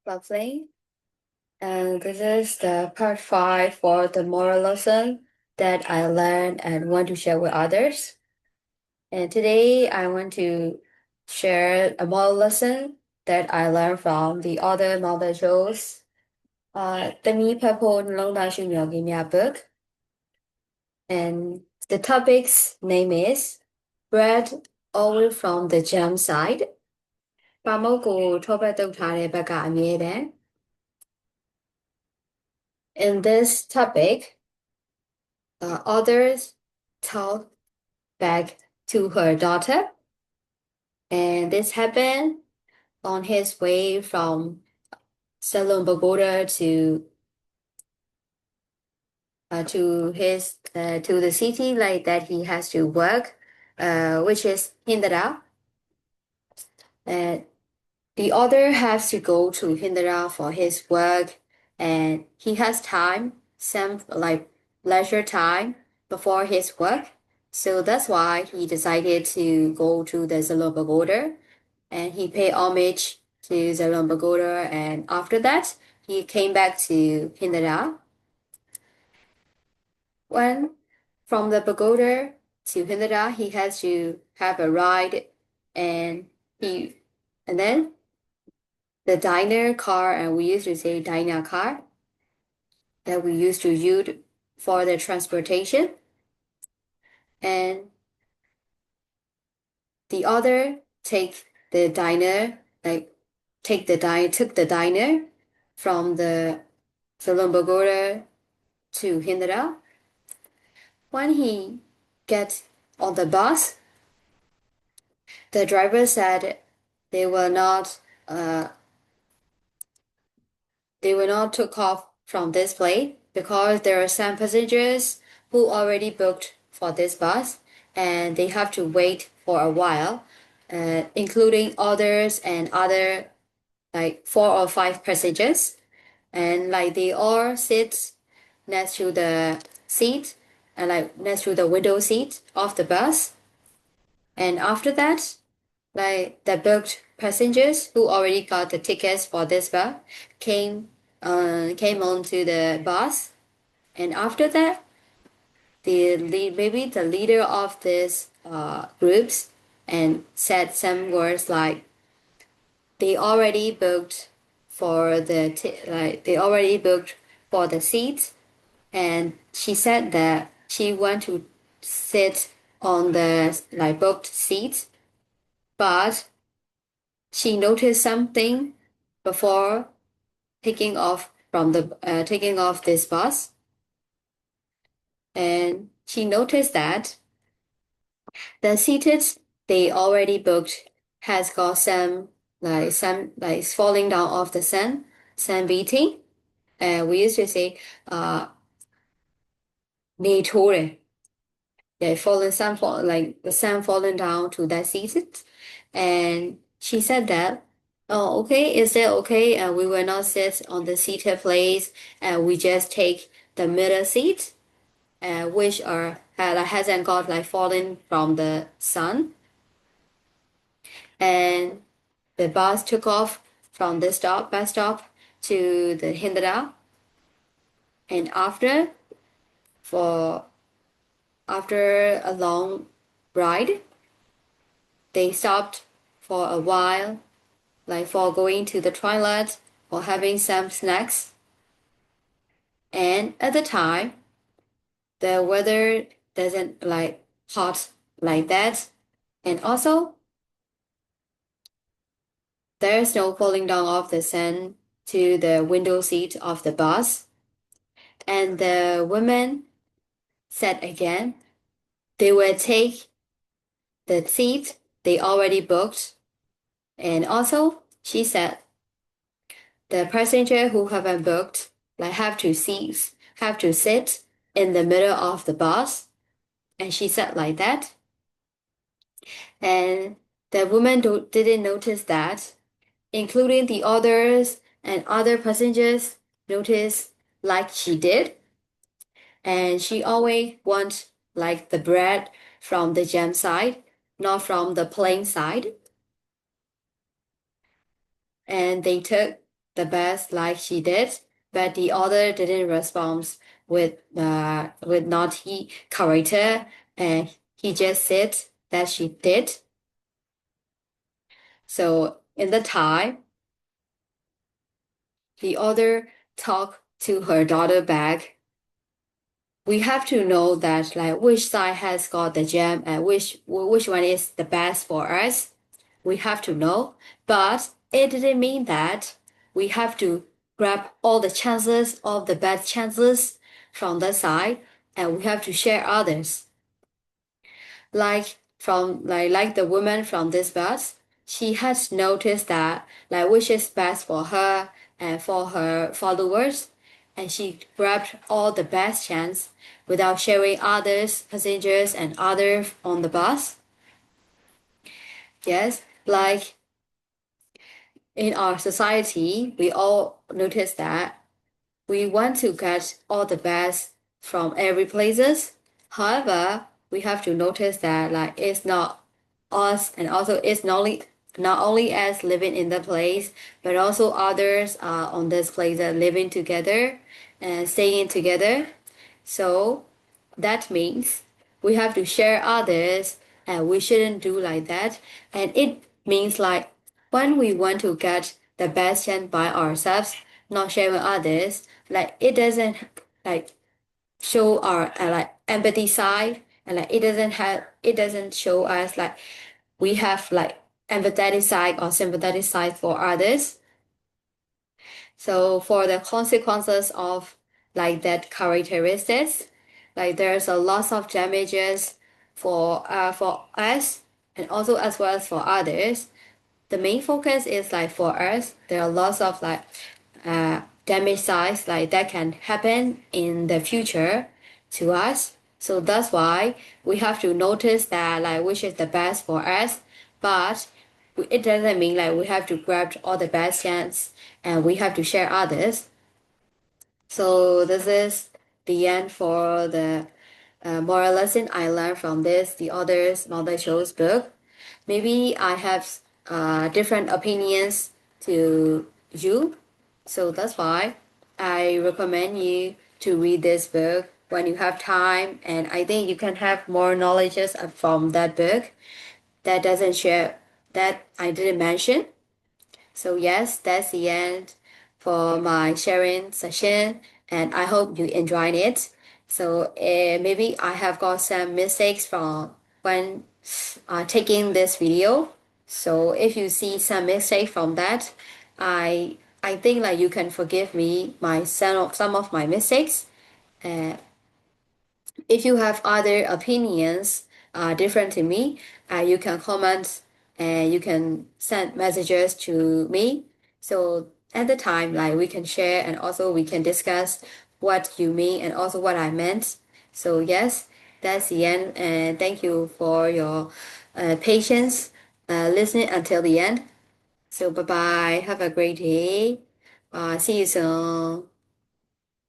Lovely. And this is the part five for the moral lesson that I learned and want to share with others. And today I want to share a moral lesson that I learned from the Author Maung Thar Cho's Tami Purple Long Nation Yoginya book. And the topic's name is Bread All from the Jam Side. ပါမုတ်ကိုထောပတ်တုတ်ထားတဲ့ဘက်ကအမြဲတမ်း In this topic, authors talk back to her daughter, and this happened on his way from Salon Pagoda to the city like that he has to work, which is Hindara. And the author has to go to Hindara for his work, and he has time, some like leisure time before his work. So that's why he decided to go to the Zalon Pagoda, and he paid homage to Zalon Pagoda, and after that he came back to Hindara. When from the pagoda to Hindara, he has to have a ride, and then the diner car, and we used to say diner car that we used to use for the transportation, and the other take the diner like took the diner from the Salon Pagoda to Hindara. When he gets on the bus, the driver said they were not uh, they were not took off from this place because there are some passengers who already booked for this bus and they have to wait for a while, including others and other like 4 or 5 passengers, and like they all sit next to the seat and like next to the window seat of the bus. And after that, like the booked passengers who already got the tickets for this bus came onto the bus, and after that, maybe the leader of this groups and said some words like they already booked for they already booked for the seats, and she said that she want to sit on the like booked seats, but she noticed something before taking off this bus, and she noticed that the seated they already booked has got some like falling down off the sun beating, and we used to say နေထိုးတယ် yeah, fallen sun fall like the sun falling down to that seated, and she said that, oh, okay, is that okay? And we will not sit on the seated place, and we just take the middle seat, which hasn't got like fallen from the sun. And the bus took off from the bus stop to the Hindara, and for after a long ride, they stopped for a while, like for going to the toilet or having some snacks. And at the time, the weather doesn't like hot like that. And also, there's no falling down of the sun to the window seat of the bus. And the women said again, they will take the seat they already booked. And also, she said, the passenger who haven't booked like have to sit in the middle of the bus, and she said like that. And the woman didn't notice that, including the others and other passengers noticed like she did. And she always wants like the bread from the jam side, not from the plain side. And they took the best like she did, but the other didn't respond with naughty character, and he just said that she did. So in the time, the other talked to her daughter back. We have to know that like which side has got the gem and which one is the best for us. We have to know, but it didn't mean that we have to grab all the chances of the bad chances from the side, and we have to share others. Like the woman from this bus, she has noticed that like which is best for her and for her followers, and she grabbed all the best chance without sharing others, passengers and others on the bus. Yes, like in our society, we all notice that we want to get all the best from every places. However, we have to notice that like it's not us, and also it's not only us living in the place, but also others are on this place that living together and staying together. So that means we have to share others, and we shouldn't do like that. And it means like when we want to get the best chance by ourselves, not sharing others, like it doesn't like show our like empathy side, and like it doesn't show us like we have like empathetic side or sympathetic side for others. So for the consequences of like that characteristics, like there's a lot of damages for us and also as well as for others. The main focus is like for us, there are lots of like damage size like that can happen in the future to us. So that's why we have to notice that like which is the best for us, but it doesn't mean like we have to grab all the best chance and we have to share others. So this is the end for the moral lesson I learned from this, the author's Maung Cho's book. Maybe I have different opinions to you, so that's why I recommend you to read this book when you have time, and I think you can have more knowledges from that book that doesn't share that I didn't mention. So yes, that's the end for my sharing session, and I hope you enjoyed it. So maybe I have got some mistakes from when taking this video. So if you see some mistake from that, I think like you can forgive me my some of my mistakes. Uh, if you have other opinions different to me, you can comment and you can send messages to me. So at the time, like we can share and also we can discuss what you mean and also what I meant. So yes, that's the end. And thank you for your patience listening until the end. So bye bye. Have a great day. See you soon.